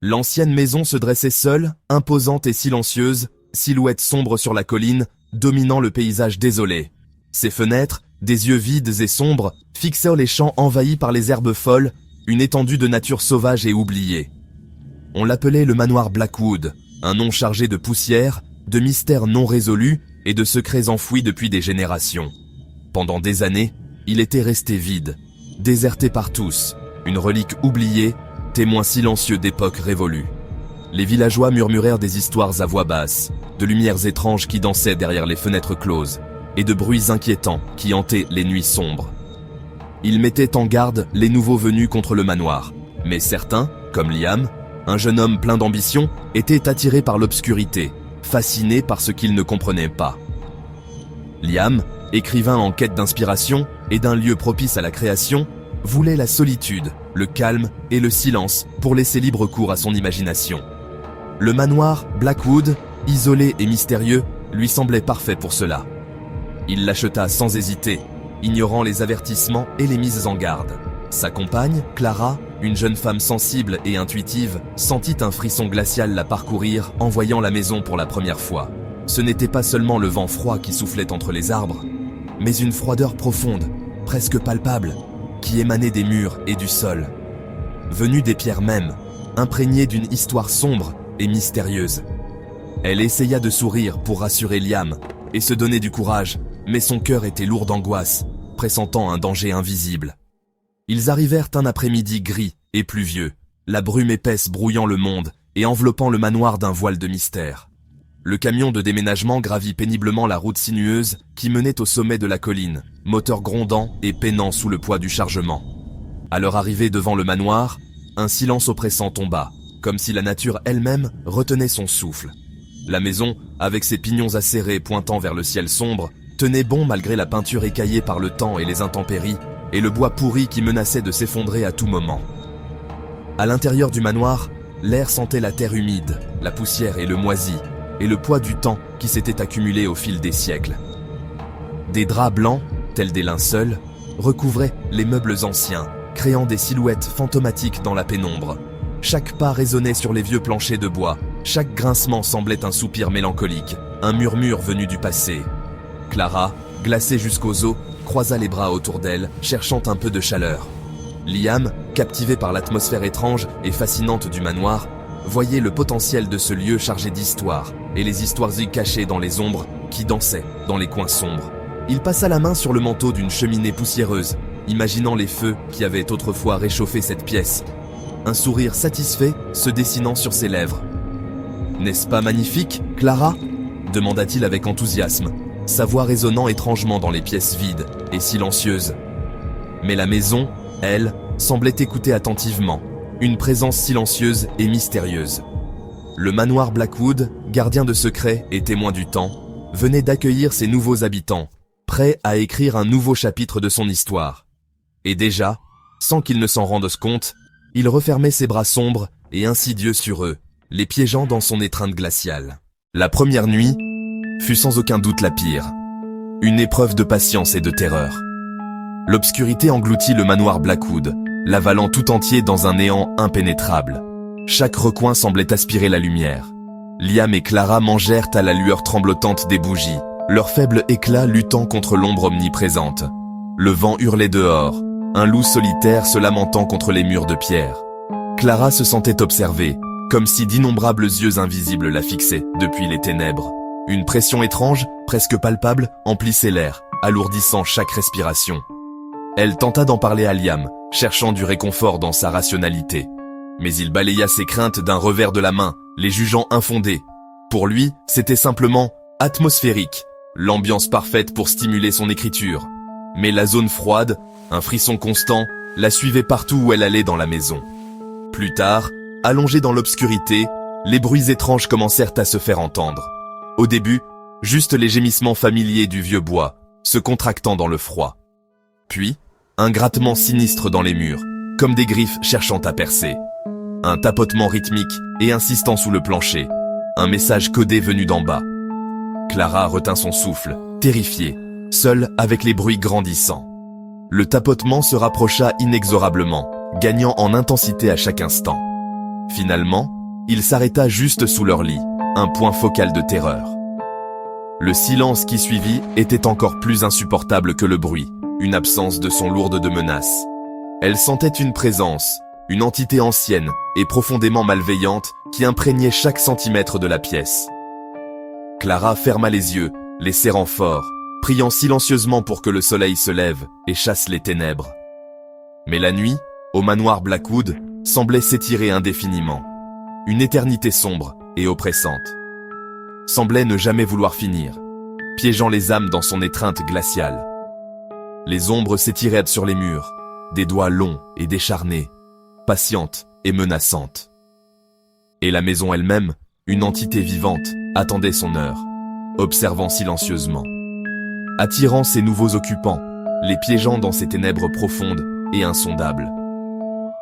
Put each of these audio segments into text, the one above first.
L'ancienne maison se dressait seule, imposante et silencieuse, silhouette sombre sur la colline, dominant le paysage désolé. Ses fenêtres, des yeux vides et sombres, fixaient les champs envahis par les herbes folles, une étendue de nature sauvage et oubliée. On l'appelait le manoir Blackwood, un nom chargé de poussière, de mystères non résolus et de secrets enfouis depuis des générations. Pendant des années, il était resté vide, déserté par tous, une relique oubliée, témoin silencieux d'époques révolues. Les villageois murmurèrent des histoires à voix basse, de lumières étranges qui dansaient derrière les fenêtres closes, et de bruits inquiétants qui hantaient les nuits sombres. Ils mettaient en garde les nouveaux venus contre le manoir, mais certains, comme Liam, un jeune homme plein d'ambition, étaient attirés par l'obscurité, fascinés par ce qu'ils ne comprenaient pas. Liam, écrivain en quête d'inspiration et d'un lieu propice à la création, voulait la solitude, le calme et le silence pour laisser libre cours à son imagination. Le manoir Blackwood, isolé et mystérieux, lui semblait parfait pour cela. Il l'acheta sans hésiter, ignorant les avertissements et les mises en garde. Sa compagne, Clara, une jeune femme sensible et intuitive, sentit un frisson glacial la parcourir en voyant la maison pour la première fois. Ce n'était pas seulement le vent froid qui soufflait entre les arbres, mais une froideur profonde, presque palpable, qui émanait des murs et du sol. Venue des pierres mêmes, imprégnée d'une histoire sombre et mystérieuse. Elle essaya de sourire pour rassurer Liam et se donner du courage, mais son cœur était lourd d'angoisse, pressentant un danger invisible. Ils arrivèrent un après-midi gris et pluvieux, la brume épaisse brouillant le monde et enveloppant le manoir d'un voile de mystère. Le camion de déménagement gravit péniblement la route sinueuse qui menait au sommet de la colline, moteur grondant et peinant sous le poids du chargement. À leur arrivée devant le manoir, un silence oppressant tomba, comme si la nature elle-même retenait son souffle. La maison, avec ses pignons acérés pointant vers le ciel sombre, tenait bon malgré la peinture écaillée par le temps et les intempéries, et le bois pourri qui menaçait de s'effondrer à tout moment. À l'intérieur du manoir, l'air sentait la terre humide, la poussière et le moisi, et le poids du temps qui s'était accumulé au fil des siècles. Des draps blancs, tels des linceuls, recouvraient les meubles anciens, créant des silhouettes fantomatiques dans la pénombre. Chaque pas résonnait sur les vieux planchers de bois, chaque grincement semblait un soupir mélancolique, un murmure venu du passé. Clara, glacée jusqu'aux os, croisa les bras autour d'elle, cherchant un peu de chaleur. Liam, captivé par l'atmosphère étrange et fascinante du manoir, voyait le potentiel de ce lieu chargé d'histoire et les histoires y cachées dans les ombres qui dansaient dans les coins sombres. Il passa la main sur le manteau d'une cheminée poussiéreuse, imaginant les feux qui avaient autrefois réchauffé cette pièce. Un sourire satisfait se dessinant sur ses lèvres. « N'est-ce pas magnifique, Clara ?» demanda-t-il avec enthousiasme, sa voix résonnant étrangement dans les pièces vides et silencieuses. Mais la maison, elle, semblait écouter attentivement, une présence silencieuse et mystérieuse. Le manoir Blackwood, gardien de secrets et témoin du temps, venait d'accueillir ses nouveaux habitants, prêt à écrire un nouveau chapitre de son histoire. Et déjà, sans qu'il ne s'en rende compte, il refermait ses bras sombres et insidieux sur eux, les piégeant dans son étreinte glaciale. La première nuit fut sans aucun doute la pire. Une épreuve de patience et de terreur. L'obscurité engloutit le manoir Blackwood, l'avalant tout entier dans un néant impénétrable. Chaque recoin semblait aspirer la lumière. Liam et Clara mangèrent à la lueur tremblotante des bougies, leur faible éclat luttant contre l'ombre omniprésente. Le vent hurlait dehors, un loup solitaire se lamentant contre les murs de pierre. Clara se sentait observée, comme si d'innombrables yeux invisibles la fixaient depuis les ténèbres. Une pression étrange, presque palpable, emplissait l'air, alourdissant chaque respiration. Elle tenta d'en parler à Liam, cherchant du réconfort dans sa rationalité. Mais il balaya ses craintes d'un revers de la main, les jugeant infondées. Pour lui, c'était simplement atmosphérique, l'ambiance parfaite pour stimuler son écriture. Mais la zone froide, un frisson constant, la suivait partout où elle allait dans la maison. Plus tard, allongée dans l'obscurité, les bruits étranges commencèrent à se faire entendre. Au début, juste les gémissements familiers du vieux bois, se contractant dans le froid. Puis, un grattement sinistre dans les murs, comme des griffes cherchant à percer. Un tapotement rythmique et insistant sous le plancher. Un message codé venu d'en bas. Clara retint son souffle, terrifiée, seule avec les bruits grandissants. Le tapotement se rapprocha inexorablement, gagnant en intensité à chaque instant. Finalement, il s'arrêta juste sous leur lit, un point focal de terreur. Le silence qui suivit était encore plus insupportable que le bruit, une absence de son lourde de menaces. Elle sentait une présence, une entité ancienne et profondément malveillante qui imprégnait chaque centimètre de la pièce. Clara ferma les yeux, les serrant fort, priant silencieusement pour que le soleil se lève et chasse les ténèbres. Mais la nuit, au manoir Blackwood, semblait s'étirer indéfiniment. Une éternité sombre et oppressante. Semblait ne jamais vouloir finir, piégeant les âmes dans son étreinte glaciale. Les ombres s'étiraient sur les murs, des doigts longs et décharnés, patientes et menaçantes. Et la maison elle-même, une entité vivante, attendait son heure, observant silencieusement. Attirant ses nouveaux occupants, les piégeant dans ces ténèbres profondes et insondables.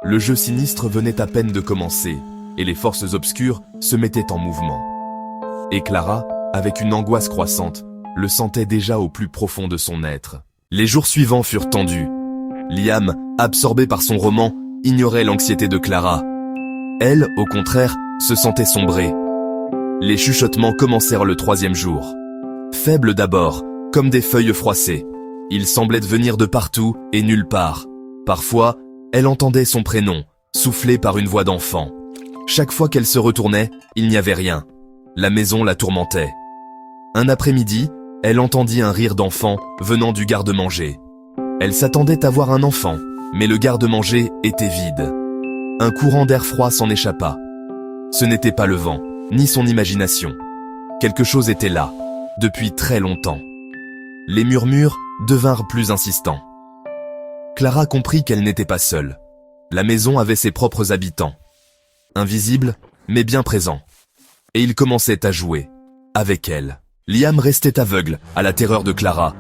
Le jeu sinistre venait à peine de commencer, et les forces obscures se mettaient en mouvement. Et Clara, avec une angoisse croissante, le sentait déjà au plus profond de son être. Les jours suivants furent tendus. Liam, absorbé par son roman, ignorait l'anxiété de Clara. Elle, au contraire, se sentait sombrer. Les chuchotements commencèrent le 3e jour. Faibles d'abord, comme des feuilles froissées. Ils semblaient venir de partout et nulle part. Parfois, elle entendait son prénom, soufflé par une voix d'enfant. Chaque fois qu'elle se retournait, il n'y avait rien. La maison la tourmentait. Un après-midi, elle entendit un rire d'enfant venant du garde-manger. Elle s'attendait à voir un enfant, mais le garde-manger était vide. Un courant d'air froid s'en échappa. Ce n'était pas le vent, ni son imagination. Quelque chose était là, depuis très longtemps. Les murmures devinrent plus insistants. Clara comprit qu'elle n'était pas seule. La maison avait ses propres habitants. Invisibles, mais bien présents. Et ils commençaient à jouer. Avec elle. Liam restait aveugle à la terreur de Clara.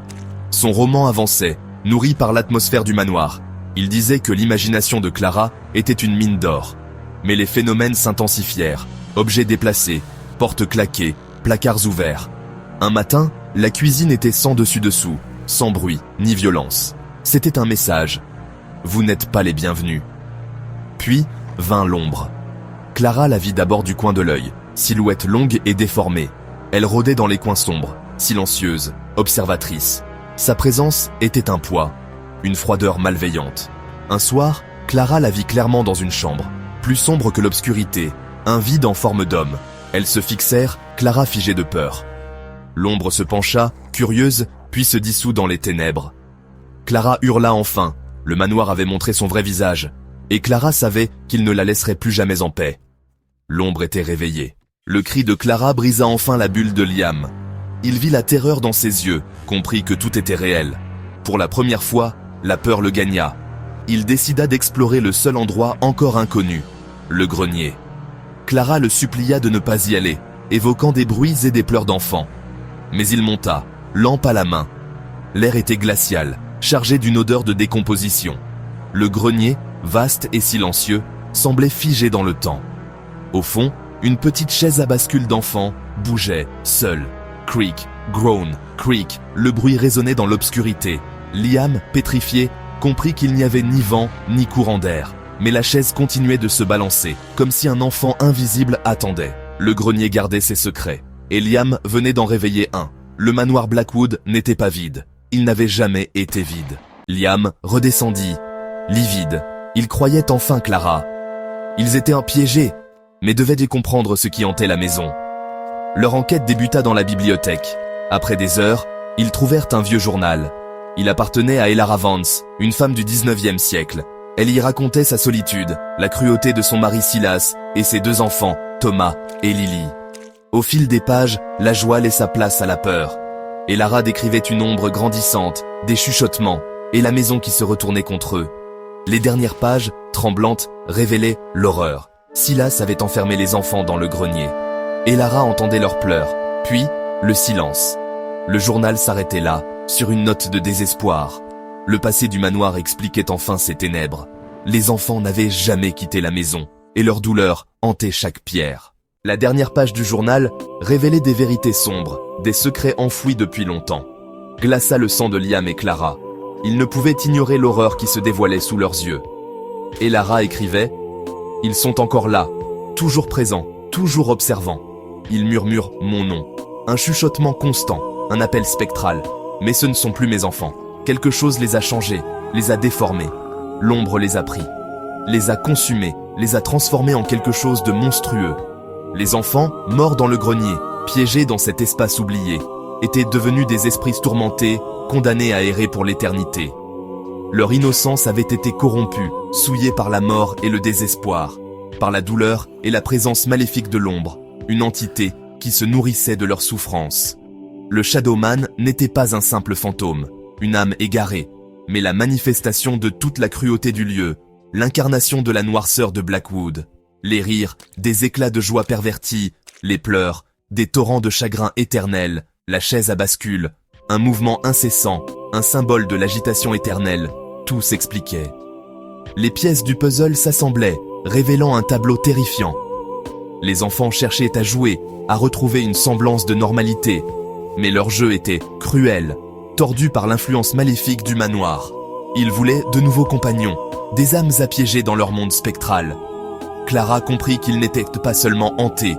Son roman avançait, nourri par l'atmosphère du manoir. Il disait que l'imagination de Clara était une mine d'or. Mais les phénomènes s'intensifièrent. Objets déplacés, portes claquées, placards ouverts. Un matin, la cuisine était sans dessus-dessous, sans bruit, ni violence. C'était un message. Vous n'êtes pas les bienvenus. Puis, vint l'ombre. Clara la vit d'abord du coin de l'œil, silhouette longue et déformée. Elle rôdait dans les coins sombres, silencieuse, observatrice. Sa présence était un poids, une froideur malveillante. Un soir, Clara la vit clairement dans une chambre, plus sombre que l'obscurité, un vide en forme d'homme. Elles se fixèrent, Clara figée de peur. L'ombre se pencha, curieuse, puis se dissout dans les ténèbres. Clara hurla enfin, le manoir avait montré son vrai visage, et Clara savait qu'il ne la laisserait plus jamais en paix. L'ombre était réveillée. Le cri de Clara brisa enfin la bulle de Liam. Il vit la terreur dans ses yeux, comprit que tout était réel. Pour la première fois, la peur le gagna. Il décida d'explorer le seul endroit encore inconnu, le grenier. Clara le supplia de ne pas y aller, évoquant des bruits et des pleurs d'enfants. Mais il monta, lampe à la main. L'air était glacial, chargé d'une odeur de décomposition. Le grenier, vaste et silencieux, semblait figé dans le temps. Au fond, une petite chaise à bascule d'enfant bougeait, seule. Creak, groan, creak, le bruit résonnait dans l'obscurité. Liam, pétrifié, comprit qu'il n'y avait ni vent, ni courant d'air. Mais la chaise continuait de se balancer, comme si un enfant invisible attendait. Le grenier gardait ses secrets. Et Liam venait d'en réveiller un. Le manoir Blackwood n'était pas vide. Il n'avait jamais été vide. Liam redescendit, livide. Il croyait enfin Clara. Ils étaient piégés, mais devaient-ils comprendre ce qui hantait la maison? Leur enquête débuta dans la bibliothèque. Après des heures, ils trouvèrent un vieux journal. Il appartenait à Elara Vance, une femme du 19e siècle. Elle y racontait sa solitude, la cruauté de son mari Silas et ses 2 enfants, Thomas et Lily. Au fil des pages, la joie laissa place à la peur. Elara décrivait une ombre grandissante, des chuchotements, et la maison qui se retournait contre eux. Les dernières pages, tremblantes, révélaient l'horreur. Silas avait enfermé les enfants dans le grenier. Elara entendait leurs pleurs, puis le silence. Le journal s'arrêtait là, sur une note de désespoir. Le passé du manoir expliquait enfin ces ténèbres. Les enfants n'avaient jamais quitté la maison, et leur douleur hantait chaque pierre. La dernière page du journal révélait des vérités sombres, des secrets enfouis depuis longtemps. Glaça le sang de Liam et Clara. Ils ne pouvaient ignorer l'horreur qui se dévoilait sous leurs yeux. Elara écrivait « Ils sont encore là, toujours présent, toujours observant. Ils murmurent mon nom. Un chuchotement constant, un appel spectral. Mais ce ne sont plus mes enfants. Quelque chose les a changés, les a déformés. L'ombre les a pris, les a consumés, les a transformés en quelque chose de monstrueux. Les enfants, morts dans le grenier, piégés dans cet espace oublié, étaient devenus des esprits tourmentés, condamnés à errer pour l'éternité. Leur innocence avait été corrompue, souillée par la mort et le désespoir, par la douleur et la présence maléfique de l'ombre, une entité qui se nourrissait de leur souffrance. Le Shadowman n'était pas un simple fantôme, une âme égarée, mais la manifestation de toute la cruauté du lieu, l'incarnation de la noirceur de Blackwood. Les rires, des éclats de joie pervertis, les pleurs, des torrents de chagrin éternel, la chaise à bascule, un mouvement incessant, un symbole de l'agitation éternelle, tout s'expliquait. Les pièces du puzzle s'assemblaient, révélant un tableau terrifiant. Les enfants cherchaient à jouer, à retrouver une semblance de normalité, mais leur jeu était cruel, tordu par l'influence maléfique du manoir. Ils voulaient de nouveaux compagnons, des âmes à piéger dans leur monde spectral. Clara comprit qu'ils n'étaient pas seulement hantés,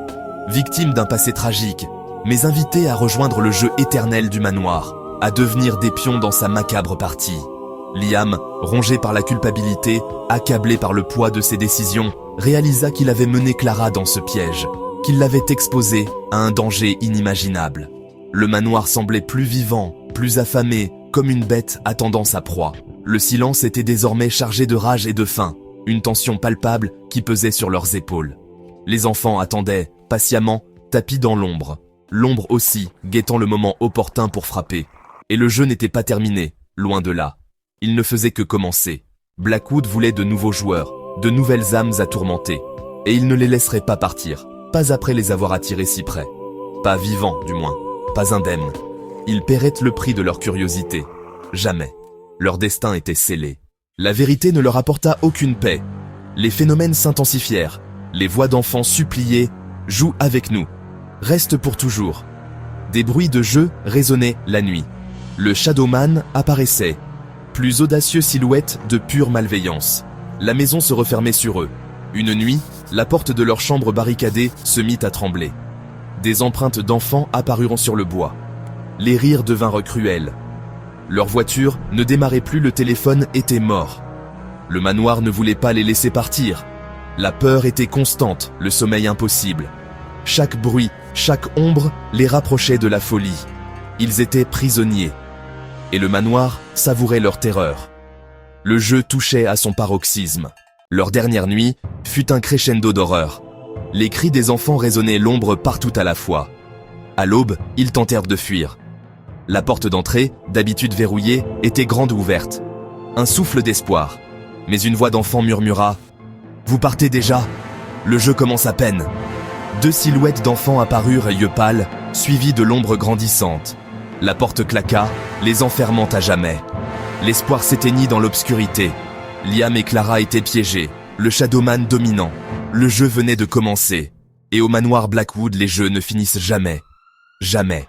victimes d'un passé tragique, mais invités à rejoindre le jeu éternel du manoir, à devenir des pions dans sa macabre partie. Liam, rongé par la culpabilité, accablé par le poids de ses décisions, réalisa qu'il avait mené Clara dans ce piège, qu'il l'avait exposée à un danger inimaginable. Le manoir semblait plus vivant, plus affamé, comme une bête attendant sa proie. Le silence était désormais chargé de rage et de faim, une tension palpable qui pesait sur leurs épaules. Les enfants attendaient, patiemment, tapis dans l'ombre. L'ombre aussi, guettant le moment opportun pour frapper. Et le jeu n'était pas terminé, loin de là. Il ne faisait que commencer. Blackwood voulait de nouveaux joueurs, de nouvelles âmes à tourmenter. Et il ne les laisserait pas partir, pas après les avoir attirés si près. Pas vivants, du moins, pas indemnes. Ils paieraient le prix de leur curiosité. Jamais. Leur destin était scellé. La vérité ne leur apporta aucune paix. Les phénomènes s'intensifièrent. Les voix d'enfants suppliaient « Joue avec nous ». Reste pour toujours. Des bruits de jeu résonnaient la nuit. Le Shadowman apparaissait. Plus audacieux silhouette de pure malveillance. La maison se refermait sur eux. Une nuit, la porte de leur chambre barricadée se mit à trembler. Des empreintes d'enfants apparurent sur le bois. Les rires devinrent cruels. Leur voiture ne démarrait plus, le téléphone était mort. Le manoir ne voulait pas les laisser partir. La peur était constante, le sommeil impossible. Chaque bruit, chaque ombre les rapprochait de la folie. Ils étaient prisonniers. Et le manoir savourait leur terreur. Le jeu touchait à son paroxysme. Leur dernière nuit fut un crescendo d'horreur. Les cris des enfants résonnaient l'ombre partout à la fois. À l'aube, ils tentèrent de fuir. La porte d'entrée, d'habitude verrouillée, était grande ouverte. Un souffle d'espoir. Mais une voix d'enfant murmura « Vous partez déjà ? Le jeu commence à peine. » Deux silhouettes d'enfants apparurent, yeux pâles, suivis de l'ombre grandissante. La porte claqua, les enfermant à jamais. L'espoir s'éteignit dans l'obscurité. Liam et Clara étaient piégés, le Shadowman dominant. Le jeu venait de commencer. Et au manoir Blackwood, les jeux ne finissent jamais. Jamais.